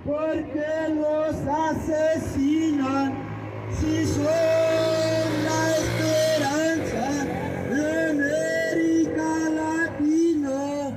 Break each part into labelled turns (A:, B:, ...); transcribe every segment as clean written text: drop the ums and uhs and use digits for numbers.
A: Porque los asesinan si son la esperanza de América Latina.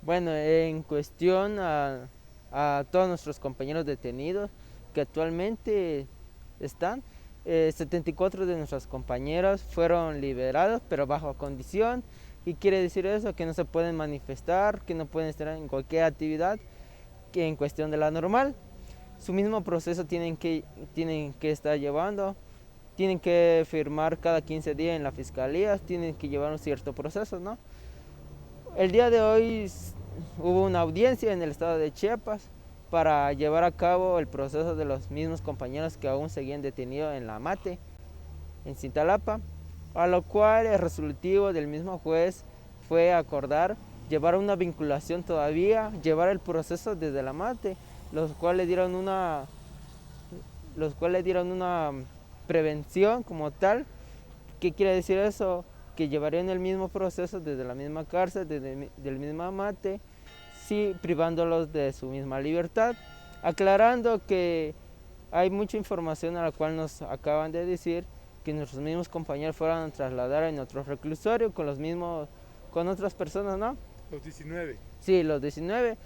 B: Bueno, en cuestión a todos nuestros compañeros detenidos que actualmente están, 74 de nuestras compañeras fueron liberados, pero bajo condición. ¿Y quiere decir eso? Que no se pueden manifestar, que no pueden estar en cualquier actividad que en cuestión de la normal. Su mismo proceso tienen que estar llevando, tienen que firmar cada 15 días en la fiscalía, tienen que llevar un cierto proceso, ¿no? El día de hoy hubo una audiencia en el estado de Chiapas para llevar a cabo el proceso de los mismos compañeros que aún seguían detenidos en la MATE, en Cintalapa, a lo cual el resolutivo del mismo juez fue acordar llevar una vinculación todavía, llevar el proceso desde la MATE, los cuales dieron una prevención como tal. ¿Qué quiere decir eso? Que llevarían el mismo proceso desde la misma cárcel, del mismo mate, sí, privándolos de su misma libertad, aclarando que hay mucha información a la cual nos acaban de decir que nuestros mismos compañeros fueran a trasladar en otro reclusorio con otras personas, ¿no?
C: Los 19.
B: Sí, los 19.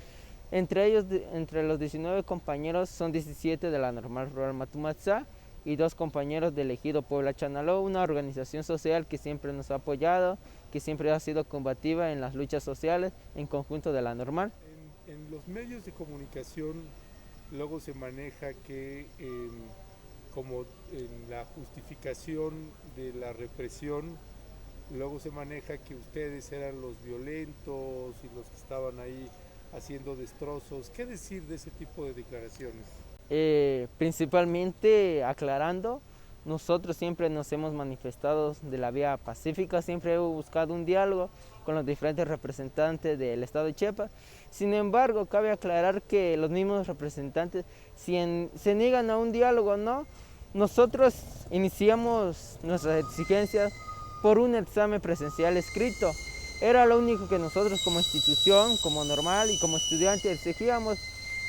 B: Entre ellos, entre los 19 compañeros son 17 de la Normal Rural Matumatzá y 2 compañeros del Ejido Puebla Chanaló, una organización social que siempre nos ha apoyado, que siempre ha sido combativa en las luchas sociales en conjunto de la Normal.
C: En los medios de comunicación luego se maneja que como en la justificación de la represión, luego se maneja que ustedes eran los violentos y los que estaban ahí haciendo destrozos. ¿Qué decir de ese tipo de declaraciones?
B: Principalmente aclarando, nosotros siempre nos hemos manifestado de la vía pacífica, siempre hemos buscado un diálogo con los diferentes representantes del estado de Chiapas. Sin embargo, cabe aclarar que los mismos representantes, si se niegan a un diálogo, ¿no? Nosotros iniciamos nuestras exigencias por un examen presencial escrito. Era lo único que nosotros como institución, como normal y como estudiantes exigíamos,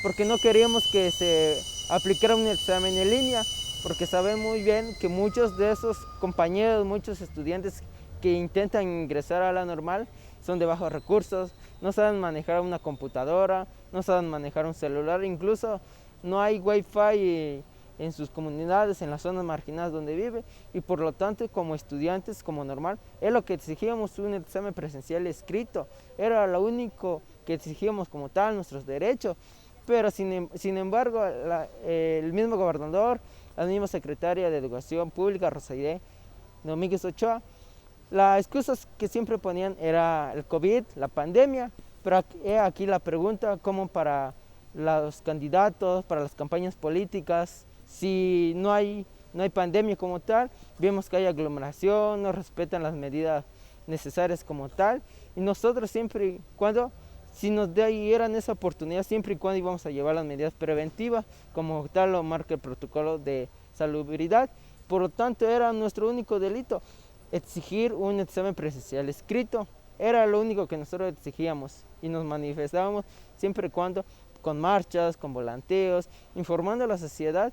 B: porque no queríamos que se aplicara un examen en línea, porque sabemos muy bien que muchos de esos compañeros, muchos estudiantes que intentan ingresar a la normal son de bajos recursos, no saben manejar una computadora, no saben manejar un celular, incluso no hay wifi en sus comunidades, en las zonas marginadas donde vive, y por lo tanto como estudiantes, como normal, es lo que exigíamos, un examen presencial escrito, era lo único que exigíamos como tal, nuestros derechos. Pero sin embargo, el mismo gobernador, la misma secretaria de Educación Pública, Rosaide Domínguez Ochoa, las excusas que siempre ponían era el COVID, la pandemia, pero aquí la pregunta, ¿cómo para los candidatos, para las campañas políticas, si no hay pandemia como tal, vemos que hay aglomeración, no respetan las medidas necesarias como tal, y nosotros siempre y cuando, si nos dieran esa oportunidad, siempre y cuando íbamos a llevar las medidas preventivas, como tal lo marca el protocolo de salubridad. Por lo tanto, era nuestro único delito, exigir un examen presencial escrito. Era lo único que nosotros exigíamos y nos manifestábamos siempre y cuando con marchas, con volanteos, informando a la sociedad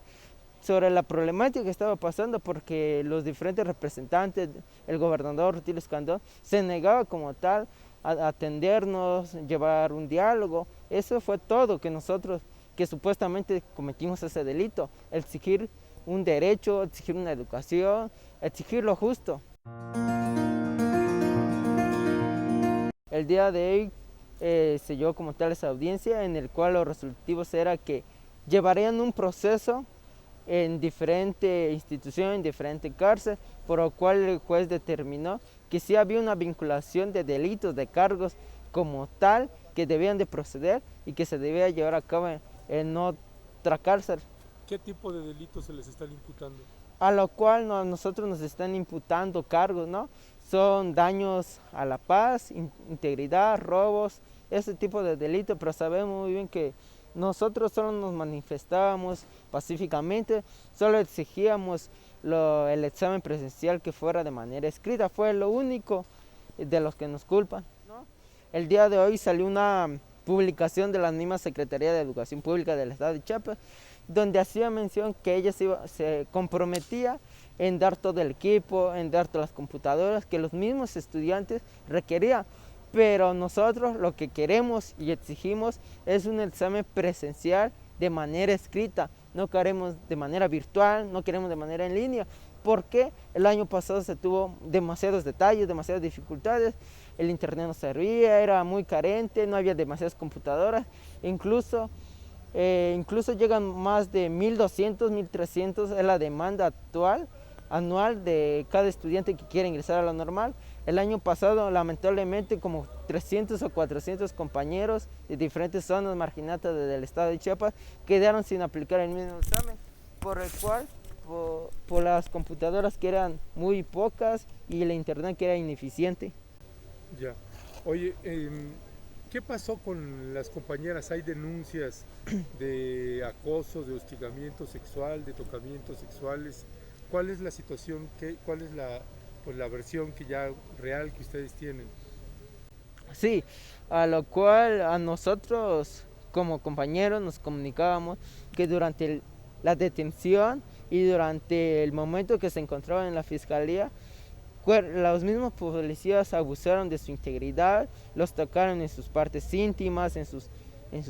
B: sobre la problemática que estaba pasando, porque los diferentes representantes, el gobernador Rutilio Escandón, se negaba como tal a atendernos, llevar un diálogo. Eso fue todo que nosotros, que supuestamente cometimos ese delito, exigir un derecho, exigir una educación, exigir lo justo. El día de hoy se llevó como tal esa audiencia en el cual los resolutivos era que llevarían un proceso en diferente institución, en diferente cárcel, por lo cual el juez determinó que sí había una vinculación de delitos, de cargos como tal, que debían de proceder y que se debía llevar a cabo en otra cárcel.
C: ¿Qué tipo de delitos se les están imputando?
B: a lo cual nosotros nos están imputando cargos, ¿no? Son daños a la paz, integridad, robos, ese tipo de delitos, pero sabemos muy bien que nosotros solo nos manifestábamos pacíficamente, solo exigíamos el examen presencial que fuera de manera escrita, fue lo único de los que nos culpan, ¿no? El día de hoy salió una publicación de la misma Secretaría de Educación Pública del Estado de Chiapas, donde hacía mención que ella se comprometía en dar todo el equipo, en dar todas las computadoras que los mismos estudiantes requerían. Pero nosotros lo que queremos y exigimos es un examen presencial de manera escrita. No queremos de manera virtual, no queremos de manera en línea, porque el año pasado se tuvo demasiados detalles, demasiadas dificultades. El internet no servía, era muy carente, no había demasiadas computadoras, incluso llegan más de 1.200, 1.300 es la demanda actual anual de cada estudiante que quiere ingresar a la normal. El año pasado, lamentablemente, como 300 o 400 compañeros de diferentes zonas marginadas del estado de Chiapas quedaron sin aplicar el mismo examen, por el cual, por las computadoras que eran muy pocas y el internet que era ineficiente.
C: Ya. Oye, ¿qué pasó con las compañeras? ¿Hay denuncias de acoso, de hostigamiento sexual, de tocamientos sexuales? ¿Cuál es la situación? ¿Cuál es la versión que ya real que ustedes tienen?
B: Sí, a lo cual a nosotros como compañeros nos comunicábamos que durante la detención y durante el momento que se encontraban en la fiscalía, los mismos policías abusaron de su integridad, los tocaron en sus partes íntimas, en sus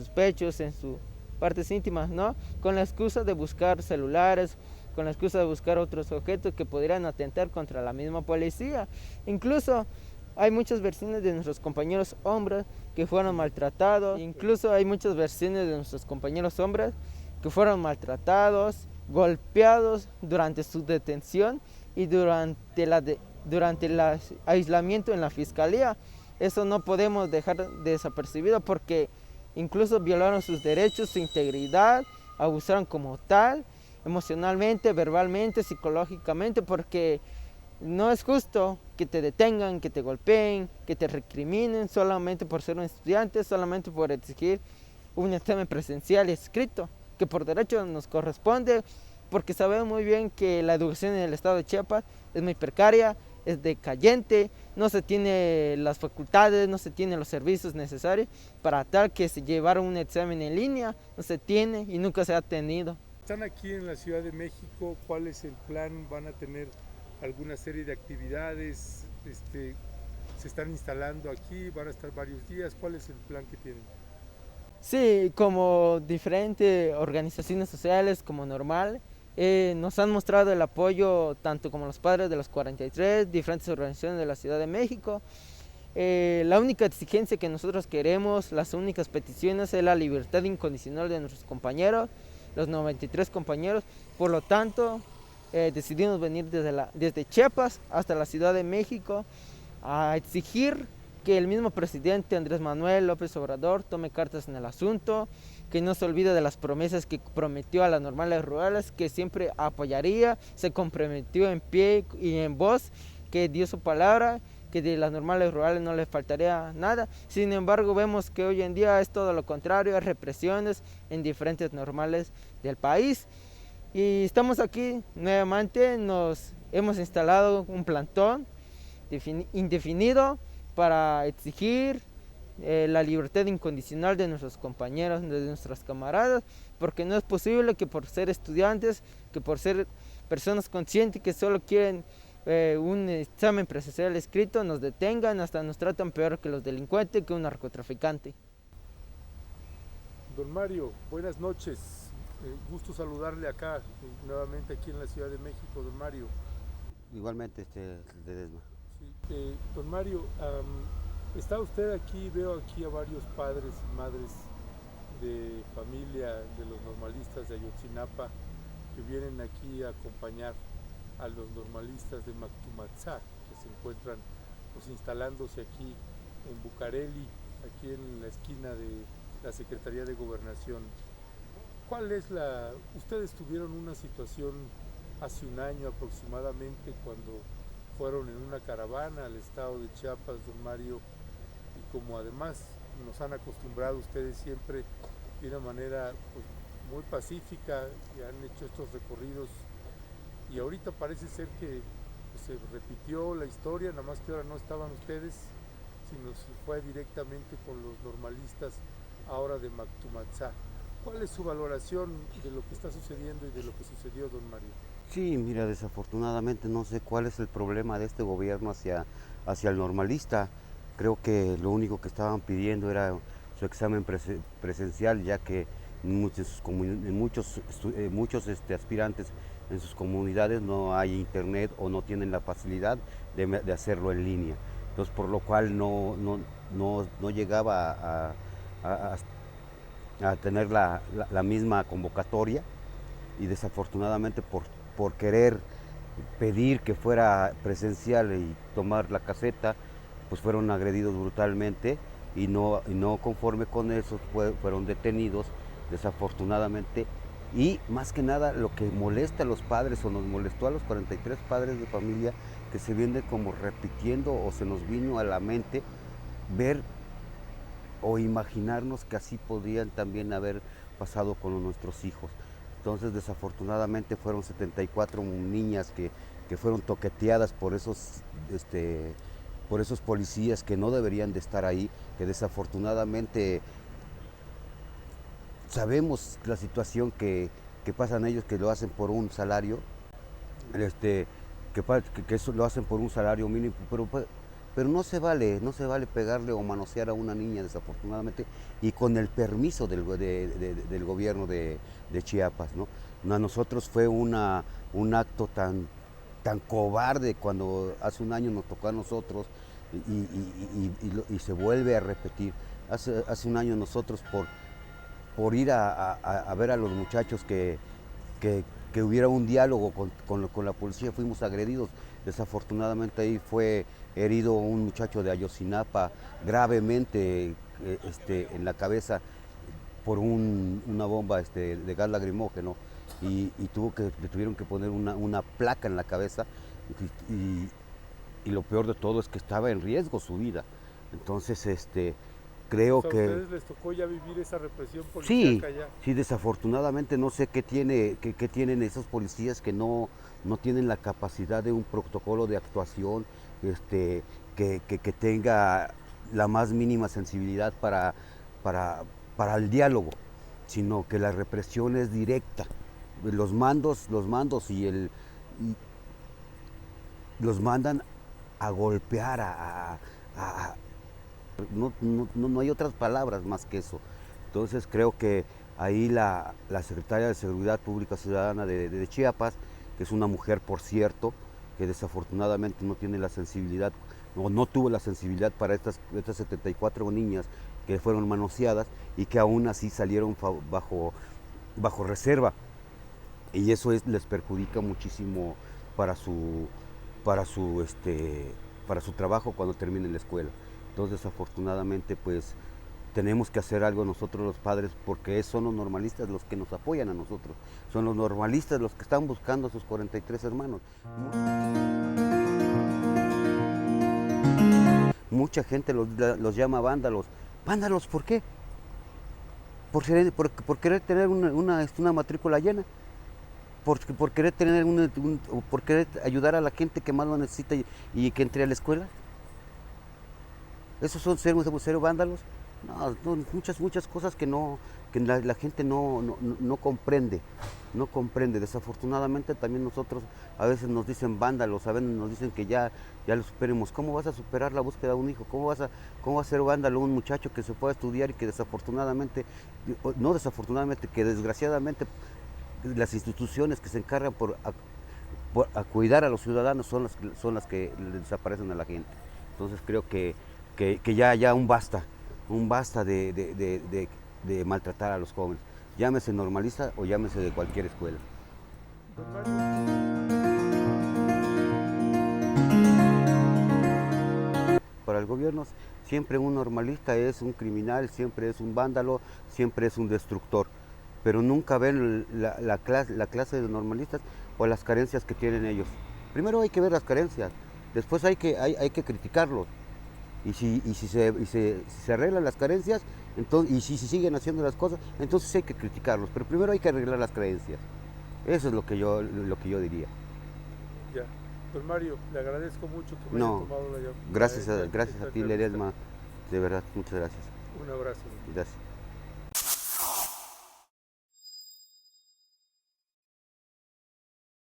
B: pechos, en sus partes íntimas, ¿no? Con la excusa de buscar celulares, con la excusa de buscar otros objetos que podrían atentar contra la misma policía. Incluso hay muchas versiones de nuestros compañeros hombres que fueron maltratados, incluso hay muchas versiones de nuestros compañeros hombres que fueron maltratados, golpeados durante su detención y durante el aislamiento en la fiscalía. Eso no podemos dejar desapercibido porque incluso violaron sus derechos, su integridad, abusaron como tal, emocionalmente, verbalmente, psicológicamente, porque no es justo que te detengan, que te golpeen, que te recriminen solamente por ser un estudiante, solamente por exigir un examen presencial escrito, que por derecho nos corresponde, porque sabemos muy bien que la educación en el estado de Chiapas es muy precaria, es decayente, no se tiene las facultades, no se tienen los servicios necesarios para tal que se llevara un examen en línea, no se tiene y nunca se ha tenido.
C: Están aquí en la Ciudad de México, ¿cuál es el plan? ¿Van a tener alguna serie de actividades? ¿Se están instalando aquí? ¿Van a estar varios días? ¿Cuál es el plan que tienen?
B: Sí, como diferentes organizaciones sociales, como Normal, nos han mostrado el apoyo tanto como los padres de los 43, diferentes organizaciones de la Ciudad de México. La única exigencia que nosotros queremos, las únicas peticiones es la libertad incondicional de nuestros compañeros, los 93 compañeros. Por lo tanto, decidimos venir desde Chiapas hasta la Ciudad de México a exigir que el mismo presidente Andrés Manuel López Obrador tome cartas en el asunto, que no se olvide de las promesas que prometió a las normales rurales, que siempre apoyaría, se comprometió en pie y en voz, que dio su palabra, que de las normales rurales no le faltaría nada. Sin embargo, vemos que hoy en día es todo lo contrario, hay represiones en diferentes normales del país. Y estamos aquí nuevamente, nos hemos instalado un plantón indefinido para exigir la libertad incondicional de nuestros compañeros, de nuestras camaradas, porque no es posible que por ser estudiantes, que por ser personas conscientes que solo quieren un examen presencial escrito, nos detengan, hasta nos tratan peor que los delincuentes, que un narcotraficante.
C: Don Mario, buenas noches. Gusto saludarle acá, nuevamente aquí en la Ciudad de México, don Mario.
D: Igualmente, Ledesma.
C: Sí, don Mario, está usted aquí, veo aquí a varios padres y madres de familia de los normalistas de Ayotzinapa que vienen aquí a acompañar a los normalistas de Mactumatzá, que se encuentran pues, instalándose aquí en Bucareli, aquí en la esquina de la Secretaría de Gobernación. ¿Cuál es ustedes tuvieron una situación hace un año aproximadamente, cuando fueron en una caravana al estado de Chiapas, don Mario, y como además nos han acostumbrado ustedes siempre de una manera pues, muy pacífica, y han hecho estos recorridos, y ahorita parece ser que pues, se repitió la historia, nada más que ahora no estaban ustedes, sino se fue directamente con los normalistas ahora de Mactumatzá. ¿Cuál es su valoración de lo que está sucediendo y de lo que sucedió, don Mario?
D: Sí, mira, desafortunadamente no sé cuál es el problema de este gobierno hacia el normalista. Creo que lo único que estaban pidiendo era su examen presencial, ya que muchos aspirantes en sus comunidades no hay internet o no tienen la facilidad de hacerlo en línea. Entonces, por lo cual no llegaba a tener la misma convocatoria, y desafortunadamente por querer pedir que fuera presencial y tomar la caseta, pues fueron agredidos brutalmente, y no conforme con eso fueron detenidos desafortunadamente. Y más que nada lo que molesta a los padres, o nos molestó a los 43 padres de familia, que se viene como repitiendo, o se nos vino a la mente ver o imaginarnos que así podrían también haber pasado con nuestros hijos. Entonces, desafortunadamente fueron 74 niñas que fueron toqueteadas por esos policías que no deberían de estar ahí, que desafortunadamente sabemos la situación que pasan ellos, que lo hacen por un salario, que eso lo hacen por un salario mínimo, pero no se vale pegarle o manosear a una niña, desafortunadamente, y con el permiso del gobierno de Chiapas, ¿no? A nosotros fue un acto tan cobarde cuando hace un año nos tocó a nosotros, y se vuelve a repetir. Hace un año nosotros por ir a ver a los muchachos que hubiera un diálogo con la policía, fuimos agredidos. Desafortunadamente ahí fue herido un muchacho de Ayotzinapa gravemente en la cabeza por una bomba de gas lacrimógeno, y le tuvieron que poner una placa en la cabeza, y lo peor de todo es que estaba en riesgo su vida. Entonces creo
C: ¿A ustedes les tocó ya vivir esa represión policíaca ya?
D: Sí, desafortunadamente no sé qué tienen esos policías que no tienen la capacidad de un protocolo de actuación, que tenga la más mínima sensibilidad para el diálogo, sino que la represión es directa. Los mandos los mandan a golpear, no hay otras palabras más que eso. Entonces creo que ahí la secretaria de Seguridad Pública Ciudadana de Chiapas, que es una mujer, por cierto, que desafortunadamente no tiene la sensibilidad, no tuvo la sensibilidad para estas 74 niñas que fueron manoseadas, y que aún así salieron bajo reserva, y eso les perjudica muchísimo para su trabajo cuando terminen la escuela. Entonces, desafortunadamente, pues tenemos que hacer algo nosotros los padres, porque son los normalistas los que nos apoyan a nosotros, son los normalistas los que están buscando a sus 43 hermanos. Mucha gente los llama vándalos. ¿Vándalos por qué? Por querer tener una matrícula llena, por querer por querer ayudar a la gente que más lo necesita y que entre a la escuela. ¿Esos son ser vándalos? No, muchas cosas que la gente no comprende. Desafortunadamente también nosotros a veces nos dicen vándalos, a veces nos dicen que ya lo superemos. ¿Cómo vas a superar la búsqueda de un hijo? ¿Cómo va a ser vándalo un muchacho que se pueda estudiar y que que desgraciadamente las instituciones que se encargan por cuidar a los ciudadanos son las que desaparecen a la gente? Entonces creo que ya un basta de maltratar a los jóvenes, llámese normalista o llámese de cualquier escuela. Para el gobierno siempre un normalista es un criminal, siempre es un vándalo, siempre es un destructor, pero nunca ven la clase de normalistas o las carencias que tienen ellos. Primero hay que ver las carencias, después hay que criticarlos. Y si se arreglan las carencias, entonces, y si siguen haciendo las cosas, entonces hay que criticarlos. Pero primero hay que arreglar las carencias. Eso es lo que yo diría.
C: Ya. Don Mario, le agradezco mucho que me haya
D: No,
C: tomado
D: gracias a
C: esta
D: ti,
C: entrevista.
D: Ledesma, de verdad, muchas gracias.
C: Un abrazo.
D: Gracias.